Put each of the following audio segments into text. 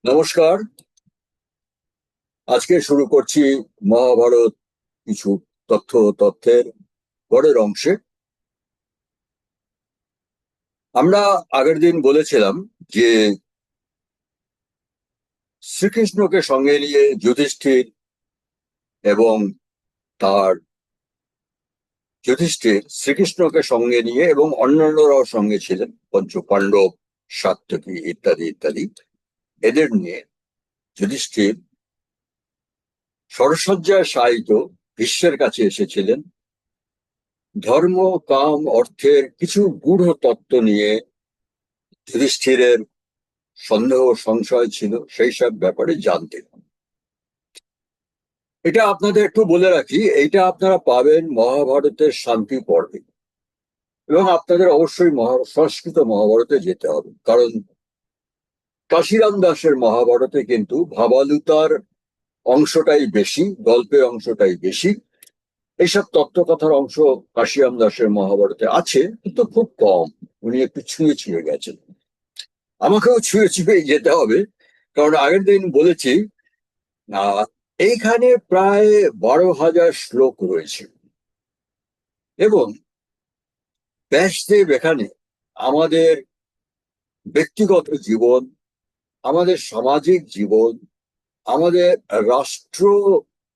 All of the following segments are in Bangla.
নমস্কার। আজকে শুরু করছি মহাভারত কিছু তথ্যের পরের অংশে। আমরা আগের দিন বলেছিলাম যে শ্রীকৃষ্ণকে সঙ্গে নিয়ে যুধিষ্ঠির এবং তার শ্রীকৃষ্ণকে সঙ্গে নিয়ে এবং অন্যান্যরাও সঙ্গে ছিলেন, পঞ্চ পাণ্ডব, সাত্যকী ইত্যাদি ইত্যাদি। এদের নিয়ে যুধিষ্ঠির সরসজ্জায় শায়িত ভীষ্মের কাছে এসেছিলেন। ধর্ম, কাম, অর্থের কিছু গূঢ় তত্ত্ব নিয়ে যুধিষ্ঠিরের সন্দেহ সংশয় ছিল, সেই সব ব্যাপারে জানতে। এটা আপনাদের একটু বলে রাখি, এইটা আপনারা পাবেন মহাভারতের শান্তি পর্বে। এবং আপনাদের অবশ্যই সংস্কৃত মহাভারতে যেতে হবে, কারণ কাশিরাম দাসের মহাভারতে কিন্তু ভাবালুতার অংশটাই বেশি, গল্পের অংশটাই বেশি। এইসব তত্ত্বকথার অংশ কাশিরাম দাসের মহাভারতে আছে, কিন্তু খুব কম। উনি একটু ছুঁয়ে ছুঁয়ে গেছেন, আমাকেও ছুঁয়ে ছুঁয়ে যেতে হবে। কারণ আগের দিন বলেছি আহ এইখানে প্রায় 12,000 শ্লোক রয়েছে, এবং ব্যাসদেব এখানে আমাদের ব্যক্তিগত জীবন, আমাদের সামাজিক জীবন, আমাদের রাষ্ট্র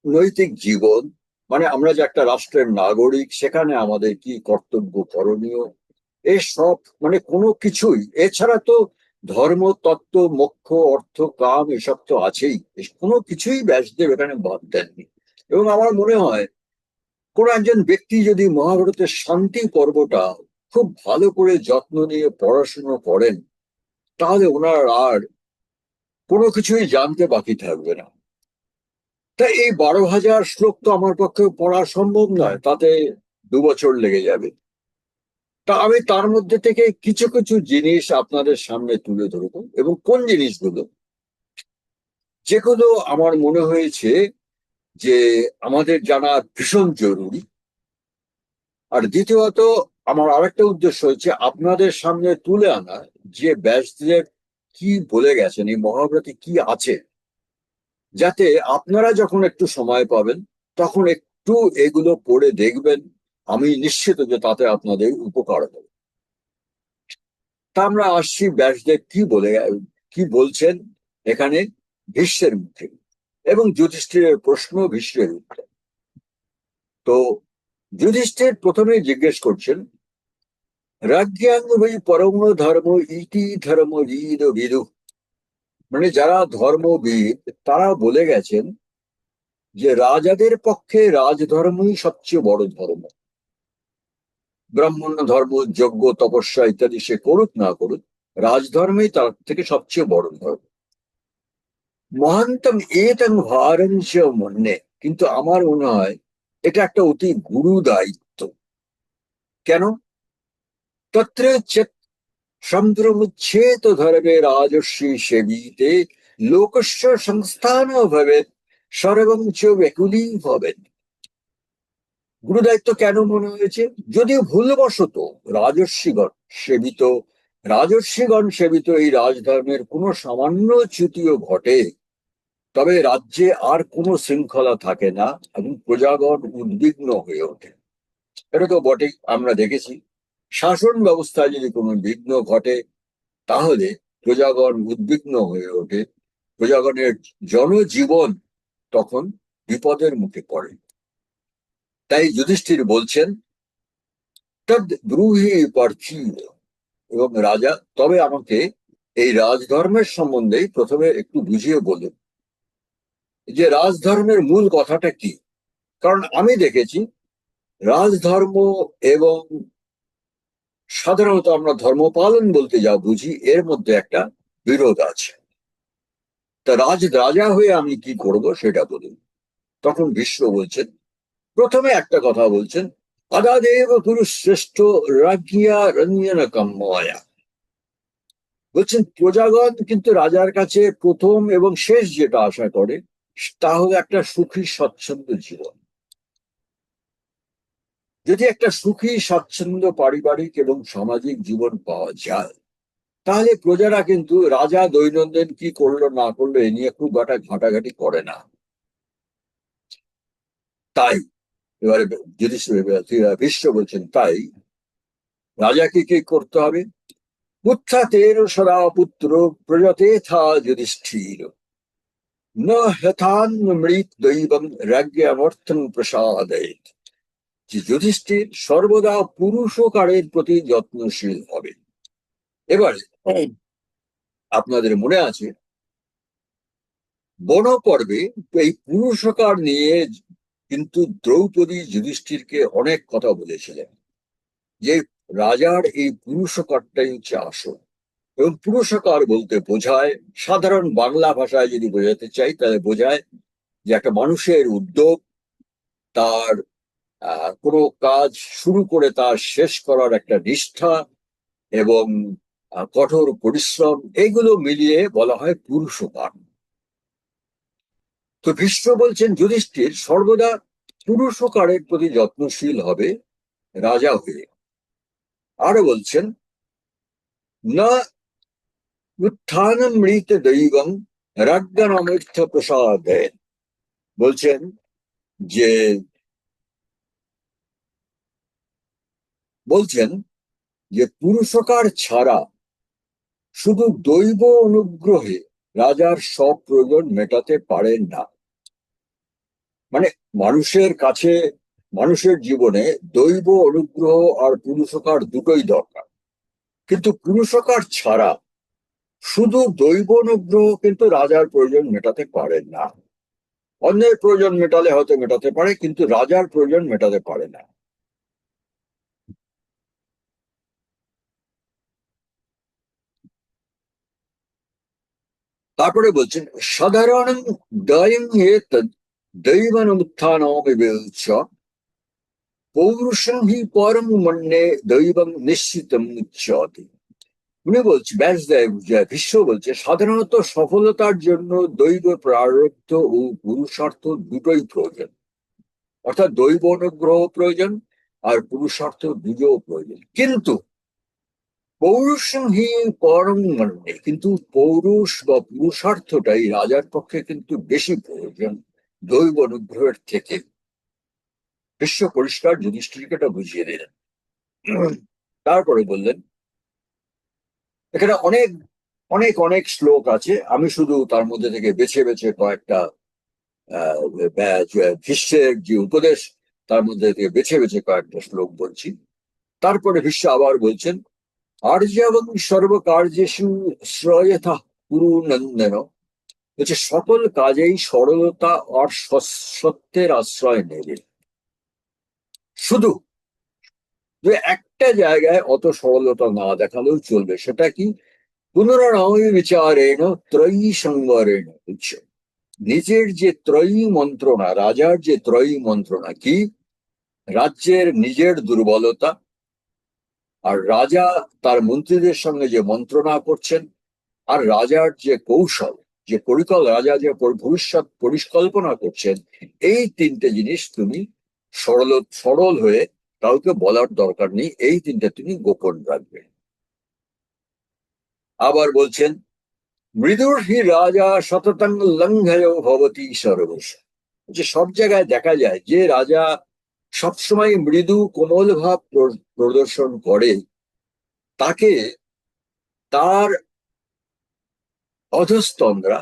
নৈতিক জীবন, মানে আমরা যে একটা রাষ্ট্রের নাগরিক, সেখানে আমাদের কি কর্তব্য করণীয়, এসব মানে কোনো কিছুই, এছাড়া তো ধর্ম, তত্ত্ব, মোক্ষ, অর্থ, কাম এসব তো আছেই, কোনো কিছুই ব্যাসদেব এখানে বাদ দেননি। এবং আমার মনে হয় কোন একজন ব্যক্তি যদি মহাভারতের শান্তি পর্বটা খুব ভালো করে যত্ন নিয়ে পড়াশুনো করেন, তাহলে ওনার আর কোনো কিছুই জানতে বাকি থাকবে না। তাই এই 12,000 শ্লোক তো আমার পক্ষে পড়া সম্ভব নয়, তাতে 2 বছর লেগে যাবে। তা আমি তার মধ্যে থেকে কিছু কিছু জিনিস আপনাদের সামনে তুলে ধরবো, এবং কোন জিনিসগুলো, যেগুলো আমার মনে হয়েছে যে আমাদের জানা ভীষণ জরুরি। আর দ্বিতীয়ত, আমার আরেকটা উদ্দেশ্য হচ্ছে আপনাদের সামনে তুলে আনা যে ব্যাসদেব কি বলে গেছেন, এই মহাভারতে কি আছে, যাতে আপনারা যখন একটু সময় পাবেন তখন একটু এগুলো পড়ে দেখবেন। আমি নিশ্চিত যে তাতে আপনাদের উপকার হবে। তা আমরা আসছি ব্যাসদেব কি বলছেন এখানে ভীষ্মের মুখে, এবং যুধিষ্ঠিরের প্রশ্ন ভীষ্মের উত্তর। তো যুধিষ্ঠির প্রথমে জিজ্ঞেস করছেন, রাজ্ঞাং বৈ পরম ধর্ম ইতি ধর্ম বিদু। মানে যারা ধর্মবিদ, তারা বলে গেছেন যে রাজাদের পক্ষে রাজধর্মই সবচেয়ে বড় ধর্ম। ব্রাহ্মণ ধর্ম, যজ্ঞ, তপস্যা ইত্যাদি সে করুক না করুক, রাজধর্মই তার থেকে সবচেয়ে বড় ধর্ম। মহান্তম এতং ভারঞ্চ মন্যে, কিন্তু আমার মনে হয় এটা একটা অতি গুরু দায়িত্ব। কেন? তত্র সম্ভ্রমুচ্ছেত ধর্মে রাজস্বী সেবিতে লোকস্য সংস্থান ভবেৎ সর্বং চ ব্যাকুলী ভবেৎ। গুরুদায়িত্ব কেন মনে হয়েছে? যদিও ভুলবশত রাজর্ষিগণ সেবিত রাজর্ষিগণ সেবিত এই রাজধর্মের কোনো সামান্য চ্যুতিও ঘটে, তবে রাজ্যে আর কোনো শৃঙ্খলা থাকে না এবং প্রজাগণ উদ্বিগ্ন হয়ে ওঠে। এটা তো বটেই, আমরা দেখেছি শাসন ব্যবস্থায় যদি কোনো বিঘ্ন ঘটে, তাহলে প্রজাগণ উদ্বিগ্ন হয়ে ওঠে, প্রজাগণের জনজীবন তখন বিপদের মুখে পড়ে। তাই যুধিষ্ঠির বলছেন, তদ ব্রূহি পার্থিব। এবং রাজা, তবে আমাকে এই রাজধর্মের সম্বন্ধে প্রথমে একটু বুঝিয়ে বলুন যে রাজধর্মের মূল কথাটা কি। কারণ আমি দেখেছি রাজধর্ম এবং সাধারণত আমরা ধর্ম পালন বলতে যা বুঝি, এর মধ্যে একটা বিরোধ আছে। তা রাজা হয়ে আমি কি করব সেটা বলুন। তখন ভীষ্ম বলছেন, প্রথমে একটা কথা বলছেন, আদাদেব পুরুষ শ্রেষ্ঠ রাজ্ঞিয়া রঞ্জন কাম্যয়া। বলছেন প্রজাগণ কিন্তু রাজার কাছে প্রথম এবং শেষ যেটা আশা করে, তা হলো একটা সুখী স্বচ্ছন্দ জীবন। যদি একটা সুখী স্বাচ্ছন্দ্য পারিবারিক এবং সামাজিক জীবন পাওয়া যায়, তাহলে প্রজারা কিন্তু রাজা দৈনন্দিন কি করলো না করলো এ নিয়ে খুব একটা ঘাটাঘাটি করে না। তাই এবারে যদি ভীষ্ম বলছেন তাই রাজাকে কি করতে হবে, উত্থাতের সদা পুত্র প্রজতে থা যুধিষ্ঠির ন হেথান মৃত দৈবং রাজ্ঞামর্থং প্রসাদয়েৎ। যে যুধিষ্ঠির সর্বদা পুরুষকারের প্রতি যত্নশীল হবে। এবারে আপনাদের মনে আছে বন পর্বে এই পুরুষকার নিয়ে কিন্তু দ্রৌপদী যুধিষ্ঠিরকে অনেক কথা বলেছিলেন, যে রাজার এই পুরুষকারটাই হচ্ছে আসল। এবং পুরুষকার বলতে বোঝায়, সাধারণ বাংলা ভাষায় যদি বোঝাতে চাই তাহলে বোঝায় যে একটা মানুষের উদ্যোগ, তার কোনো কাজ শুরু করে তার শেষ করার একটা নিষ্ঠা এবং কঠোর পরিশ্রম, এগুলো মিলিয়ে বলা হয় পুরুষকার। তো ভীষ্ম বলছেন যুধিষ্ঠির সর্বদা পুরুষকারের প্রতি যত্নশীল হবে রাজা হয়ে। আরো বলছেন না উত্থানম মৃত দৈবং রাজ্ঞানমৃথ প্রসাদে। বলছেন যে বলছেন যে পুরুষকার ছাড়া শুধু দৈব অনুগ্রহে রাজার সব প্রয়োজন মেটাতে পারেন না। মানে মানুষের কাছে, মানুষের জীবনে দৈব অনুগ্রহ আর পুরুষকার দুটোই দরকার, কিন্তু পুরুষকার ছাড়া শুধু দৈব অনুগ্রহ কিন্তু রাজার প্রয়োজন মেটাতে পারেন না। অন্যের প্রয়োজন মেটালে হয়তো মেটাতে পারে, কিন্তু রাজার প্রয়োজন মেটাতে পারে না। তারপরে বলছেন সাধারণ দয়ং দৈবানুত্থানমিবেচ্ছ পৌরুষং হি পরম মন্যে দৈবং নিশ্চিতম উচ্যতে। উনি বলছে ব্যাসদেব ভীষ্ম বলছে সাধারণত সফলতার জন্য দৈব প্রারব্ধ ও পুরুষার্থ দুটোই প্রয়োজন। অর্থাৎ দৈব অনুগ্রহ প্রয়োজন আর পুরুষার্থ দুটোও প্রয়োজন, কিন্তু পৌরুষহি পরম মন্যে, কিন্তু পৌরুষ বা পুরুষার্থটাই রাজার পক্ষে কিন্তু বেশি প্রয়োজন দৈব অনুগ্রহের থেকে। বিশ্ব পরিষ্কার যুধিষ্ঠিরকে এটা বুঝিয়ে দিলেন। তারপরে বললেন এখানে অনেক অনেক অনেক শ্লোক আছে, আমি শুধু তার মধ্যে থেকে বেছে বেছে কয়েকটা ভীষ্মের যে উপদেশ তার মধ্যে থেকে বেছে বেছে কয়েকটা শ্লোক বলছি। তারপরে ভীষ্ম আবার বলছেন আর্যবং সর্বকার্যেষু শ্রয়থা কুরু নন্দন। বলছে সকল কাজেই সরলতা আর সত্যের আশ্রয় নেবে। শুধু একটা জায়গায় অত সরলতা না দেখালেও চলবে, সেটা কি পুনরানবমি বিচারেণ ত্রয়ী সংবরেণ উচ্চ। নিজের যে ত্রয়ী মন্ত্রণা, রাজার যে ত্রয়ী মন্ত্রণা কি, রাজ্যের নিজের দুর্বলতা, আর রাজা তার মন্ত্রীদের সঙ্গে যে মন্ত্রণা করছেন, আর রাজার যে কৌশল, যে রাজা যে ভবিষ্যৎ পরিকল্পনা করছেন, এই তিনটে জিনিস তুমি সরল সরল হয়ে কাউকে বলার দরকার নেই, এই তিনটে তুমি গোপন রাখবে। আবার বলছেন মৃদুর হি রাজা সততং লঙ্ঘয় ভবতি সর্বশ। যে সব জায়গায় দেখা যায় যে রাজা সবসময় মৃদু কোমল ভাব প্রদর্শন করে, তাকে তার অধস্তনরা,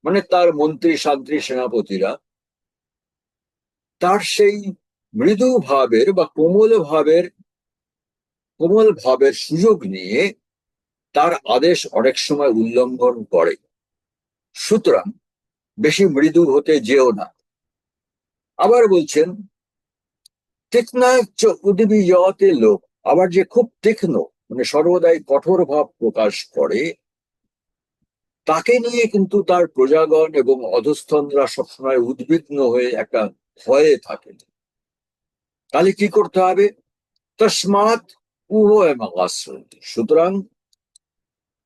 মানে তার মন্ত্রী শান্ত্রী সেনাপতিরা তার সেই মৃদু ভাবের বা কোমল ভাবের সুযোগ নিয়ে তার আদেশ অনেক সময় উল্লঙ্ঘন করে। সুতরাং বেশি মৃদু হতে যেও না। আবার বলছেন তীক্ষ্ণ উদ্বিজতে লোক, আবার যে খুব তীক্ষ্ণ মানে সর্বদাই কঠোর ভাব প্রকাশ করে, তাকে নিয়ে কিন্তু তার প্রজাগণ এবং অধস্তনরা সবসময় উদ্বিগ্ন হয়ে একটা ভয়ে থাকে। তাহলে কি করতে হবে, তস্মাৎ উভয় মাগাশ্রয়। সুতরাং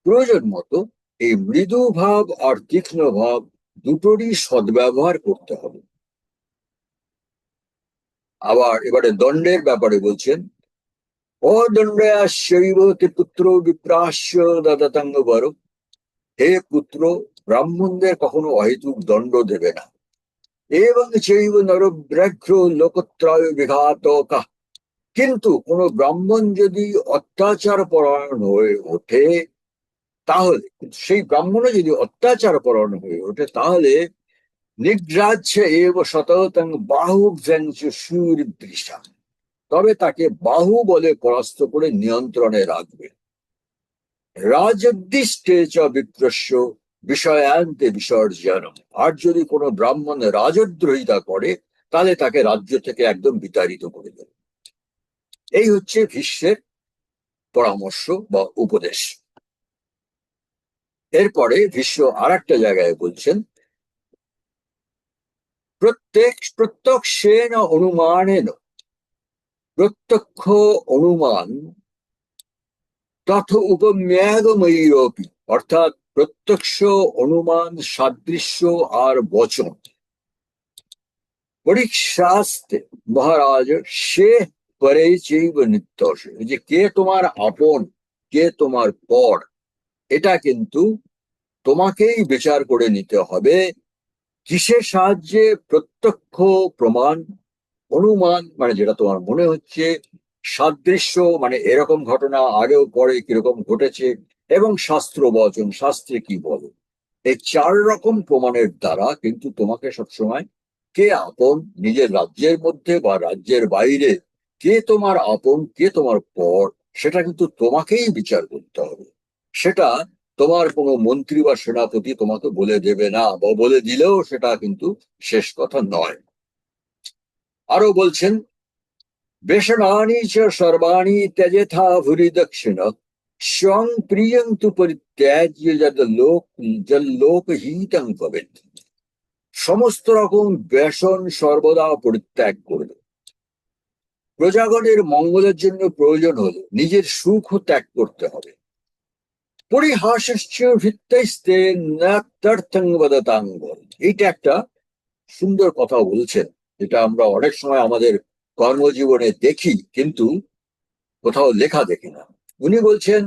প্রয়োজন মতো এই মৃদু ভাব আর তীক্ষ্ণ ভাব দুটোরই সদ্ব্যবহার করতে হবে। আবার এবারে দণ্ডের ব্যাপারে বলছেন অদণ্ডয়াশৈব তে পুত্র বিপ্রাশ্য দদতঙ্গ বর। হে পুত্র, ব্রাহ্মণদের কখনো অহেতুক দণ্ড দেবে না। এবং চৈব নরব্যাঘ্র লোকত্রয় বিঘাতকা। কিন্তু কোন ব্রাহ্মণ যদি অত্যাচার পরায়ণ হয়ে ওঠে, তাহলে সেই ব্রাহ্মণ যদি অত্যাচার পরায়ণ হয়ে ওঠে, তাহলে নিগ্রাহ্য এব শততং বাহুভ্যঞ্চ সুরদৃশা। তবে তাকে বাহু বলে পরাস্ত করে নিয়ন্ত্রণে রাখবে। রাজোদ্দিষ্টে চ বিপ্রস্য বিষয়ান্তে বিসর্জনম। আর যদি কোনো ব্রাহ্মণ রাজদ্রোহিতা করে, তাহলে তাকে রাজ্য থেকে একদম বিতাড়িত করে দেবে। এই হচ্ছে ভীষ্মের পরামর্শ বা উপদেশ। এরপরে ভীষ্ম আর একটা জায়গায় বলছেন, প্রত্যক্ষেন অনুমানেন। প্রত্যক্ষ অনুমান তথ উপম্যাগময়ীরপি। অর্থাৎ প্রত্যক্ষ অনুমান সাদৃশ্য আর বচন পরীক্ষাস্তে মহারাজ সে পরে চৈব নিত্য। যে কে তোমার আপন, কে তোমার পর, এটা কিন্তু তোমাকেই বিচার করে নিতে হবে। কিসের সাহায্যে? প্রত্যক্ষ প্রমাণ, অনুমান মানে যেটা তোমার মনে হচ্ছে, সাদৃশ্য মানে এরকম ঘটনা আগেও পরে কিরকম ঘটেছে, এবং শাস্ত্র বচন, শাস্ত্রে কি বলে। এই চার রকম প্রমাণের দ্বারা কিন্তু তোমাকে সবসময় কে আপন, নিজের রাজ্যের মধ্যে বা রাজ্যের বাইরে, কে তোমার আপন, কে তোমার পর, সেটা কিন্তু তোমাকেই বিচার করতে হবে। সেটা তোমার কোনো মন্ত্রী বা সেনাপতি তোমাকে বলে দেবে না, বা বলে দিলেও সেটা কিন্তু শেষ কথা নয়। আরো বলছেন, বেশনানি চ সর্বাণি ত্যজেথা ভুরি দক্ষিণ স্বং প্রিয়ং তু পরিত্যাজ্য যল্লোকহিতং ভবেৎ। সমস্ত রকম ব্যসন সর্বদা পরিত্যাগ করবে। প্রজাগণের মঙ্গলের জন্য প্রয়োজন হলে নিজের সুখও ত্যাগ করতে হবে। পরিহাসশ্চ ভিত্তিস্তে নাত্যর্থং বদতাং বল। এইটা একটা সুন্দর কথা বলছেন, যেটা আমরা অনেক সময় আমাদের কর্মজীবনে দেখি, কিন্তু কোথাও লেখা দেখি না। উনি বলছেন,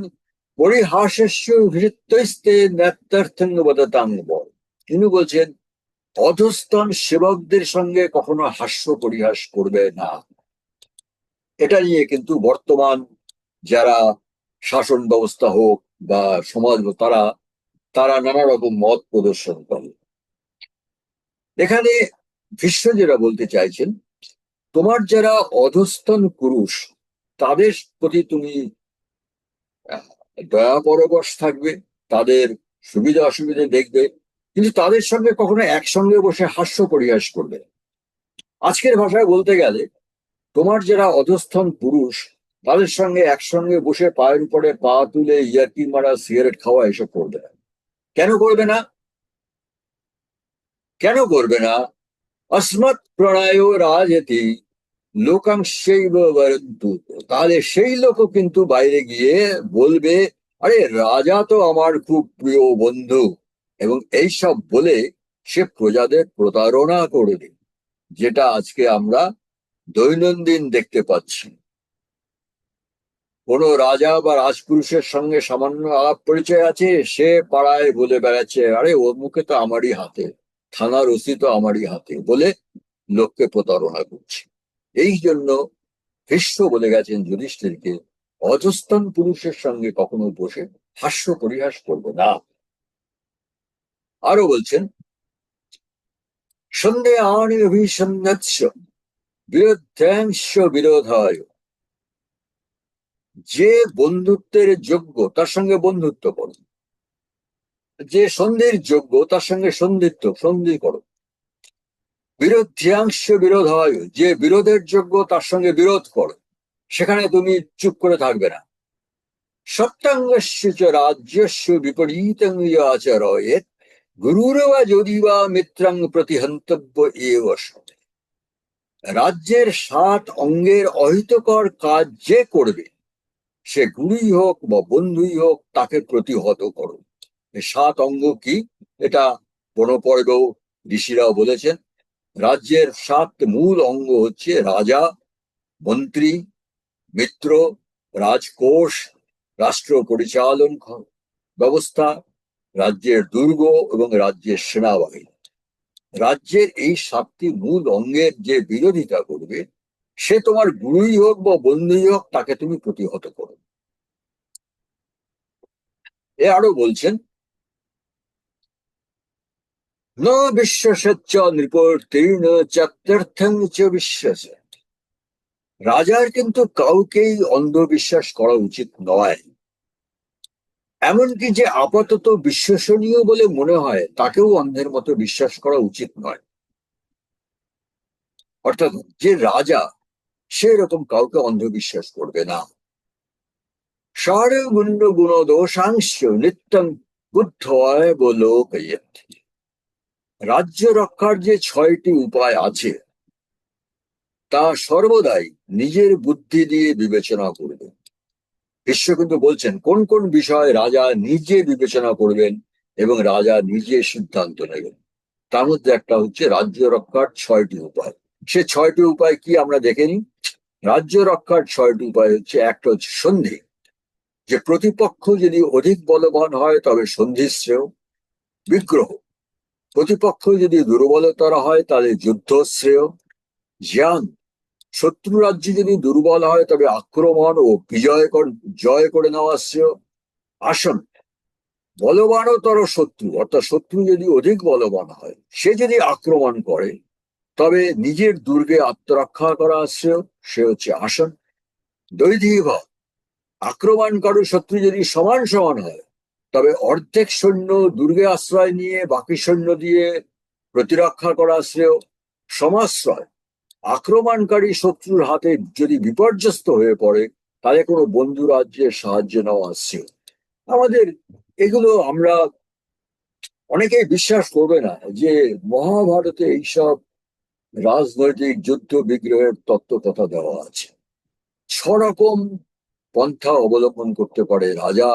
পরিহাসস্য ভিত্তিস্তে নাত্যর্থং বদতাং বল। তিনি বলছেন, অধস্তন সেবকদের সঙ্গে কখনো হাস্য পরিহাস করবে না। এটা নিয়ে কিন্তু বর্তমান যারা শাসন ব্যবস্থা হোক বা সমাজ, তারা তারা নানা রকম মত প্রদর্শন করে। এখানে ভীষ্ম যেটা বলতে চাইছেন, তোমার যারা অধস্তন পুরুষ, তাদের প্রতি তুমি দয়া পরবশ থাকবে, তাদের সুবিধা অসুবিধা দেখবে, কিন্তু তাদের সঙ্গে কখনো একসঙ্গে বসে হাস্য পরিহাস করবে না। আজকের ভাষায় বলতে গেলে, তোমার যারা অধস্তন পুরুষ, তাদের সঙ্গে একসঙ্গে বসে পায়ের উপরে পা তুলে ইয়ার্কি মারা, সিগারেট খাওয়া, এসব করবে না। কেন করবে না? কেন করবে না? অস্মৎ প্রণয় রাজতি লোকাংশৈব বরন্তু। তাহলে সেই লোকও কিন্তু বাইরে গিয়ে বলবে, আরে রাজা তো আমার খুব প্রিয় বন্ধু, এবং এইসব বলে সে প্রজাদের প্রতারণা করবে, যেটা আজকে আমরা দৈনন্দিন দেখতে পাচ্ছি। কোন রাজা বা রাজপুরুষের সঙ্গে সামান্য আলাপ পরিচয় আছে, সে পাড়ায় বলে বেড়াচ্ছে, আরে ওর মুখে তো আমারই হাতে, থানার ওসি তো আমারই হাতে, বলে লোককে প্রতারণা করছে। এই জন্য ভীষ্ম বলে গেছেন যুধিষ্ঠিরকে, অধস্তন পুরুষের সঙ্গে কখনো বসে হাস্য পরিহাস করবে না। আরো বলছেন, সন্ধে আনি অভিসন্ন্যাস্য বিরোধাংশ বিরোধায়। যে বন্ধুত্বের যোগ্য তার সঙ্গে বন্ধুত্ব করো, যে সন্ধির যোগ্য তার সঙ্গে সন্ধি করো। বিরোধ্যাংশ বিরোধ হয়, যে বিরোধের যোগ্য তার সঙ্গে বিরোধ করো, সেখানে তুমি চুপ করে থাকবে না। সপ্তাঙ্গস্য চ রাজ্যস্য বিপরীতং আচরয়েৎ গুরুরবা যদি বা মিত্রাং প্রতিহন্তব্য এব। রাজ্যের 7 অঙ্গের অহিতকর কাজ যে করবে, সে গুরুই হোক বা বন্ধুই হোক, তাকে প্রতিহত করো। 7 অঙ্গ কি? এটা বনপর্বেও ঋষিরাও বলেছেন। রাজ্যের 7 মূল অঙ্গ হচ্ছে রাজা, মন্ত্রী, মিত্র, রাজকোষ, রাষ্ট্র পরিচালন ব্যবস্থা, রাজ্যের দুর্গ এবং রাজ্যের সেনাবাহিনী। রাজ্যের এই 7টি মূল অঙ্গের যে বিরোধিতা করবে, সে তোমার গুরুই হোক বা বন্ধুই হোক, তাকে তুমি প্রতিহত করো। এ আরো বলছেন, ন বিশ্বাসচ্চ নৃপতীর্ণ চাত্যর্থং চ বিশ্বাস। রাজার কিন্তু কাউকেই অন্ধবিশ্বাস করা উচিত নয়। এমনকি যে আপাতত বিশ্বসনীয় বলে মনে হয়, তাকেও অন্ধের মতো বিশ্বাস করা উচিত নয়। অর্থাৎ যে রাজা, সে এরকম কাউকে অন্ধবিশ্বাস করবে না। সারগুণ্য গুণ দোষাংশ নিত্যং বুদ্ধয় লোকয়েত। রাজ্য রক্ষার যে 6টি উপায় আছে, তা সর্বদাই নিজের বুদ্ধি দিয়ে বিবেচনা করবে। বিশ্ব কিন্তু বলছেন কোন কোন বিষয় রাজা নিজে বিবেচনা করবেন এবং রাজা নিজে সিদ্ধান্ত নেবেন। তার মধ্যে একটা হচ্ছে রাজ্য রক্ষার 6টি উপায়। সে 6টি উপায় কি আমরা দেখে নিই। রাজ্য রক্ষার 6টি উপায় হচ্ছে, একটা হচ্ছে সন্ধি, যে প্রতিপক্ষ যদি অধিক বলবান হয় তবে সন্ধি শ্রেয়। বিগ্রহ, প্রতিপক্ষ যদি দুর্বলতর হয় তাহলে যুদ্ধ শ্রেয়। জ্ঞান, শত্রু রাজ্য যদি দুর্বল হয় তবে আক্রমণ ও জয় করে নেওয়া শ্রেয়। আসন, বলবানতর শত্রু, অর্থাৎ শত্রু যদি অধিক বলবান হয়, সে যদি আক্রমণ করে তবে নিজের দুর্গে আত্মরক্ষা করা শ্রেয়, সে হচ্ছে আসন। দৈধিভ, আক্রমণকারী শত্রু যদি সমান সমান হয়, তবে অর্ধেক সৈন্য দুর্গে আশ্রয় নিয়ে বাকি সৈন্য দিয়ে প্রতিরক্ষা করা শ্রেয়। সমাশ্রয়, আক্রমণকারী শত্রুর হাতে যদি বিপর্যস্ত হয়ে পড়ে, তাহলে কোনো বন্ধু রাজ্যের সাহায্য নেওয়া শ্রেয়। আমাদের এগুলো আমরা অনেকেই বিশ্বাস করবে না যে মহাভারতে এইসব রাজনৈতিক যুদ্ধ বিগ্রহের তত্ত্ব কথা দেওয়া আছে। 6 রকম পন্থা অবলম্বন করতে পারে রাজা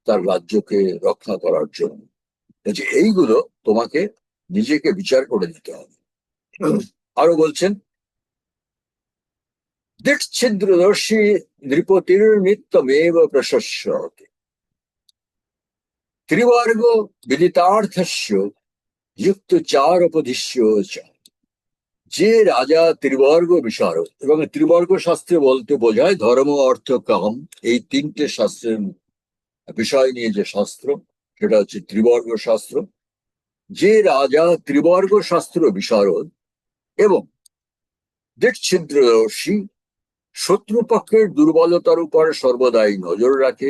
তার রাজ্যকে রক্ষা করার জন্য। যে এইগুলো তোমাকে নিজেকে বিচার করে নিতে হবে। আরো বলছেন, দিচ্ছিদ্রদর্শী নৃপতির নিত্যমেব প্রশস্যতে। ত্রিবর্গ বিদিতার্থস্য যুক্ত চারপদিশ্য চ। যে রাজা ত্রিবর্গ বিশারদ, এবং ত্রিবর্গ শাস্ত্রে বলতে বোঝায় ধর্ম অর্থ কাম, এই 3টে শাস্ত্রের বিষয় নিয়ে যে শাস্ত্র, সেটা হচ্ছে ত্রিবর্গ শাস্ত্র। যে রাজা ত্রিবর্গ শাস্ত্র বিশারদ এবং দিচ্ছিদ্রদর্শী, শত্রুপক্ষের দুর্বলতার উপর সর্বদাই নজর রাখে,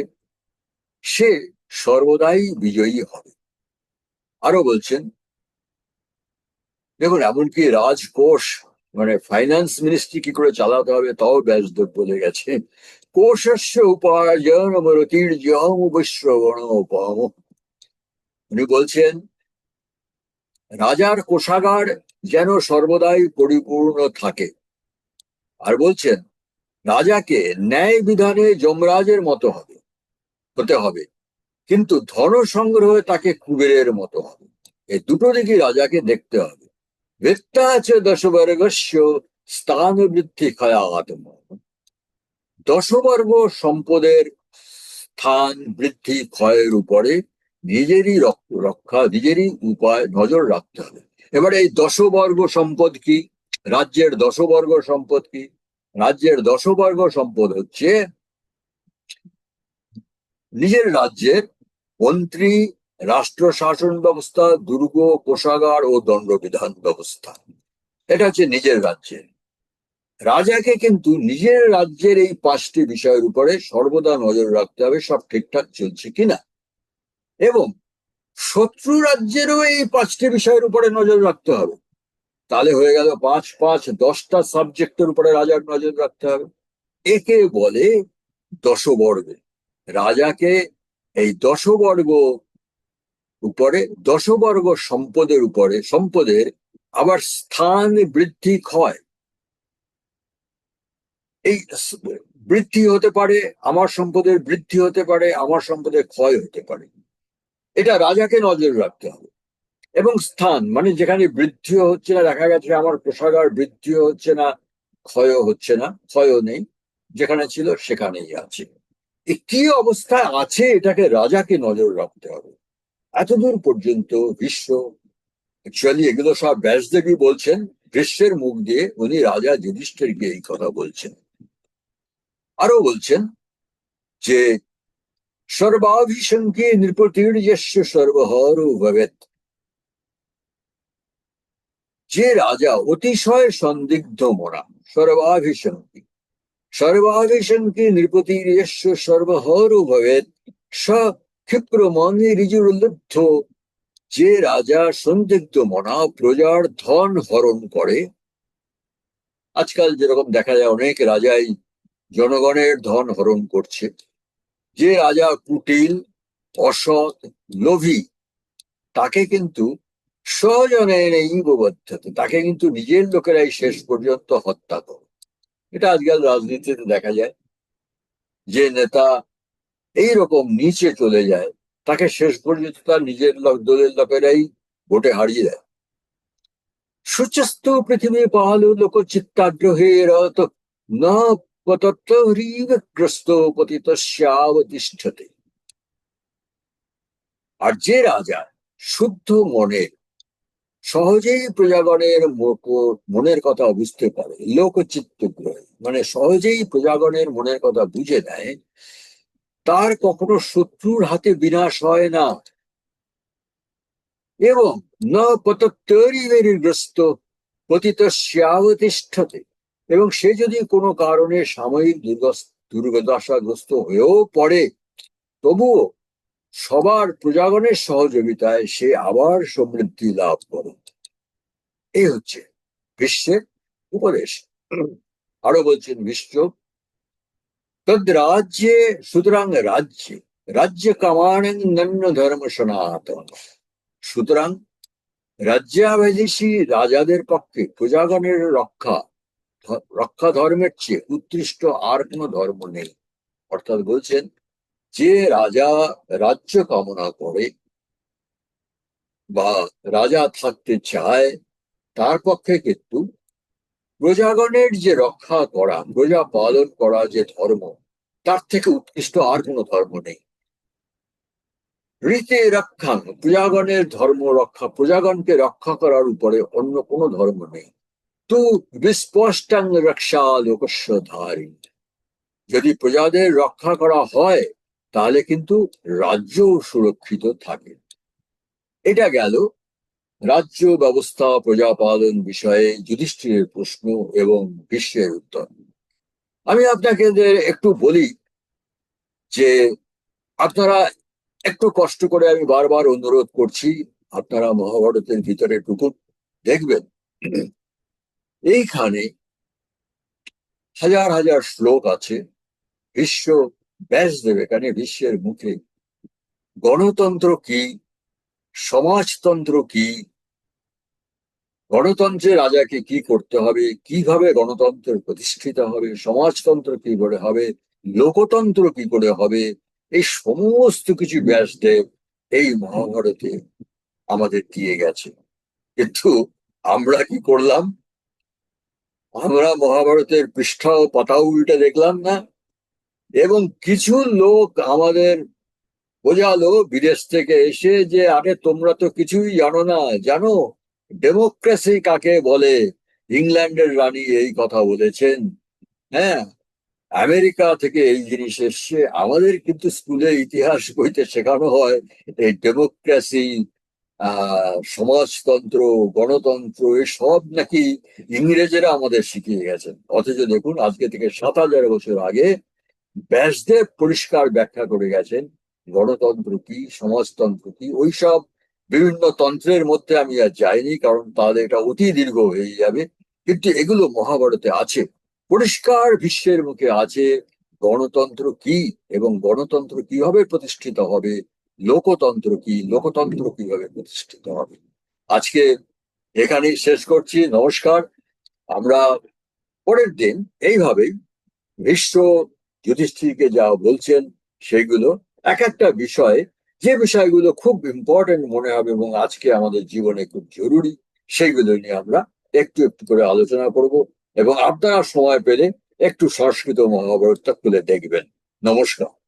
সে সর্বদাই বিজয়ী হবে। আরো বলছেন, দেখুন এমনকি রাজকোষ মানে ফাইন্যান্স মিনিস্ট্রি কি করে চালাতে হবে তাও ব্যাসদেব বলে গেছে। কোষস্য উপার্জন অমরতীর্যম বৈশ্রবণ উপাম। উনি বলছেন, রাজার কোষাগার যেন সর্বদাই পরিপূর্ণ থাকে। আর বলছেন, রাজাকে ন্যায় বিধানে যমরাজের মতো হতে হবে, কিন্তু ধন সংগ্রহে তাকে কুবেরের মতো হবে। এই দুটো দিকই রাজাকে দেখতে হবে। বৃত্তাচ দশবর্গস্য স্থান বৃদ্ধি ক্ষয়াত্ম। দশবর্গ সম্পদের স্থান বৃদ্ধি ক্ষয়ের উপরে নিজেরই নিজেরই উপায় নজর রাখতে হবে। এবার এই দশবর্গ সম্পদ কি, রাজ্যের দশবর্গ সম্পদ কি? রাজ্যের দশবর্গ সম্পদ হচ্ছে নিজের রাজ্যের মন্ত্রী, রাষ্ট্র শাসন ব্যবস্থা, দুর্গ, কোষাগার ও দণ্ডবিধান ব্যবস্থা। এটা হচ্ছে নিজের রাজ্যের। রাজাকে কিন্তু নিজের রাজ্যের এই 5টি বিষয়ের উপরে সর্বদা নজর রাখতে হবে, সব ঠিকঠাক চলছে কিনা। এবং শত্রু রাজ্যেরও এই 5টি বিষয়ের উপরে নজর রাখতে হবে। তাহলে হয়ে গেল 5 5 10টা সাবজেক্টের উপরে রাজার নজর রাখতে হবে। একে বলে দশবর্গ। রাজাকে এই দশবর্গ উপরে, দশবর্গ সম্পদের আবার স্থান বৃদ্ধি ক্ষয়, এই বৃদ্ধি হতে পারে, আমার সম্পদের বৃদ্ধি হতে পারে, আমার সম্পদের ক্ষয় হতে পারে। এটা রাজাকে নজর রাখতে হবে। এবং স্থান মানে যেখানে বৃদ্ধিও হচ্ছে না, দেখা গেছে আমার কোষাগার বৃদ্ধিও হচ্ছে না, ক্ষয়ও হচ্ছে না, ক্ষয়ও নেই, যেখানে ছিল সেখানেই আছে। কি অবস্থায় আছে এটাকে রাজাকে নজর রাখতে হবে। এতদূর পর্যন্ত বিশ্ব, অ্যাকচুয়ালি এগুলো সব ব্যাসদেবী বলছেন, ভীষ্মের মুখ দিয়ে উনি রাজা যুধিষ্ঠিরকে এই কথা বলছেন। আরো বলছেন যে সর্বাভিশঙ্কে নৃপতির যস্য সর্বহর ভবেৎ। যে রাজা অতিশয় সন্দিগ্ধ মনা, সর্বাভিশঙ্কি, সর্বাভিশঙ্কে নৃপতির যস্য সর্বহর ভবেৎ, স ক্ষিপ্র মনে ঋজুর্লুব্ধ। যে রাজা সন্দিগ্ধ মনা, প্রজার ধন হরণ করে। আজকাল যেরকম দেখা যায় অনেক রাজাই জনগণের ধন হরণ করছে। যে রাজা কুটিল, অসৎ, লোভী, তাকে কিন্তু স্বজনেনৈব বধ্যতে, তাকে কিন্তু নিজের লোকেরাই শেষ পর্যন্ত হত্যা করে। এটা আজকাল রাজনীতিতে দেখা যায়। যে নেতা এইরকম নিচে চলে যায়, তাকে শেষ পর্যন্ত তার নিজের দলের লোকেরাই ভোটে হারিয়ে দেয়। সূচস্থ পৃথিবী পালু লোক চিত্তাগ্রহে রত, না পতত্রগ্রস্ত পতিতস্যাবতিষ্ঠতে। আর যে রাজা শুদ্ধ মনের, সহজেই প্রজাগণের মনের কথা বুঝতে পারে, লোকচিত্তগ্রহে মানে সহজেই প্রজাগণের মনের কথা বুঝে নেয়, তার কখনো শত্রুর হাতে বিনাশ হয় না। এবং ন পতত্তরিগ্রস্ত পতিতস্যাবতিষ্ঠতে, এবং সে যদি কোনো কারণে সাময়িক দুর্দশাগ্রস্ত হয়েও পড়ে, তবুও সবার প্রজাগণের সহযোগিতায় সে আবার সমৃদ্ধি লাভ করে। এই হচ্ছে ভীষ্মের উপদেশ। আরো বলছেন ভীষ্ম, তদ রাজ্যে, সুতরাং রাজ্যে, রাজ্য কামানেন নন্য ধর্ম সনাতন। সুতরাং রাজ্যাভিলাষী রাজাদের পক্ষে প্রজাগণের রক্ষা ধর্মের চেয়ে উৎকৃষ্ট আর কোনো ধর্ম নেই। অর্থাৎ বলছেন, যে রাজা রাজ্য কামনা করে বা রাজা থাকতে চায়, তার পক্ষে কিন্তু প্রজাগণের যে রক্ষা করা, প্রজা পালন করা যে ধর্ম, তার থেকে উৎকৃষ্ট আর কোনো ধর্ম নেই। রীতে রক্ষাং, প্রজাগণের ধর্ম রক্ষা, প্রজাগণকে রক্ষা করার উপরে অন্য কোনো ধর্ম নেই। তু বিস্পষ্টাং রক্ষা লোকস্য ধারী, যদি প্রজাদের রক্ষা করা হয় তাহলে কিন্তু রাজ্য সুরক্ষিত থাকে। এটা গেল রাজ্য ব্যবস্থা প্রজা পালন বিষয়ে যুধিষ্ঠিরের প্রশ্ন এবং ভীষ্মের উত্তর। আমি আপনাকে একটু বলি যে আপনারা একটু কষ্ট করে, আমি বারবার অনুরোধ করছি, আপনারা মহাভারতের ভিতরে ঢুকুন, দেখবেন এইখানে হাজার হাজার শ্লোক আছে। ভীষ্ম, ব্যাসদেব এখানে ভীষ্মের মুখে গণতন্ত্র কি, সমাজতন্ত্র কি, গণতন্ত্রে রাজাকে কি করতে হবে, কিভাবে গণতন্ত্র প্রতিষ্ঠিত হবে, সমাজতন্ত্র কি করে হবে, লোকতন্ত্র কি করে হবে, এই সমস্ত কিছু ব্যাসদেব এই মহাভারতে আমাদের দিয়ে গেছে। কিন্তু আমরা কি করলাম? আমরা মহাভারতের পৃষ্ঠা ও পাতা উল্টে দেখলাম না। এবং কিছু লোক আমাদের বোঝালো বিদেশ থেকে এসে যে, আরে তোমরা তো কিছুই জানো না, জানো ডেমোক্রেসি কাকে বলে? ইংল্যান্ডের রানী এই কথা বলেছেন। হ্যাঁ, আমেরিকা থেকে এই জিনিস এসছে। আমাদের কিন্তু স্কুলে ইতিহাস বইতে শেখানো হয় এই ডেমোক্রেসি, সমাজতন্ত্র, গণতন্ত্র এসব নাকি ইংরেজেরা আমাদের শিখিয়ে গেছেন। অথচ দেখুন, আজকে থেকে 7,000 বছর আগে ব্যাসদেব পরিষ্কার ব্যাখ্যা করে গেছেন গণতন্ত্র কি, সমাজতন্ত্র কি। ওইসব বিভিন্ন তন্ত্রের মধ্যে আমি আর যাইনি, কারণ তাহলে এটা অতি দীর্ঘ হয়ে যাবে। কিন্তু এগুলো মহাভারতে আছে, পরিষ্কার বিশ্বের মুখে আছে গণতন্ত্র কি এবং গণতন্ত্র কিভাবে প্রতিষ্ঠিত হবে, লোকতন্ত্র কি, লোকতন্ত্র কিভাবে প্রতিষ্ঠিত হবে। আজকে এখানেই শেষ করছি, নমস্কার। আমরা পরের দিন এইভাবেই ভীষ্ম যুধিষ্ঠিরকে যা বলছেন সেগুলো, এক একটা বিষয়, যে বিষয়গুলো খুব ইম্পর্টেন্ট মনে হবে এবং আজকে আমাদের জীবনে খুব জরুরি, সেইগুলো নিয়ে আমরা একটু একটু করে আলোচনা করব। এবং আপনারা সময় পেলে একটু সংস্কৃত মহাভারতটা খুলে দেখবেন। নমস্কার।